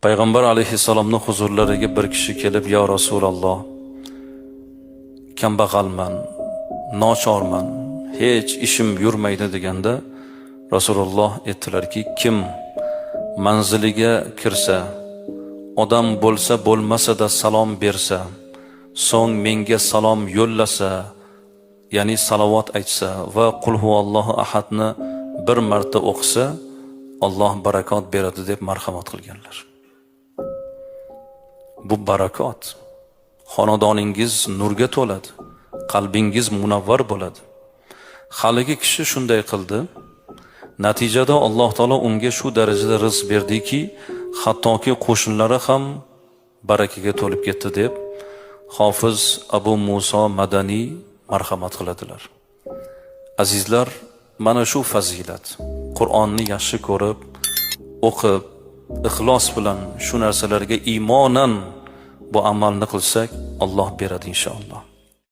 Payg'ambar alayhissalomning huzurlariga bir kishi kelib, "Ya Rasululloh, kambag'alman, nochorman, hech ishim yurmaydi" deganda Rasululloh aytdilarki, kim manziliga kirsa, odam bo'lsa bo'lmasa-da salom bersa, so'ng menga salom yo'llasa, ya'ni salovat aytsa va qul huvallohu ahadni bir marta o'qisa, Alloh barakot beradi deb marhamat qilganlar. Bu barakot. Xonadoningiz nurga to'ladi, qalbingiz munavvar bo'ladi. Haligi kishi shunday qildi. Natijada Alloh taolo unga shu darajada rizq berdiki, hattoki qo'shnilari ham barakaga to'lib ketdi deb Hofiz Abu Muso Madaniy marhamat qiladilar. Azizlar, mana shu fazilat. Qur'onni yaxshi ko'rib, o'qib, ixlos bilan shu narsalarga iymonan bu amalni qilsak, Alloh beradi inshaalloh.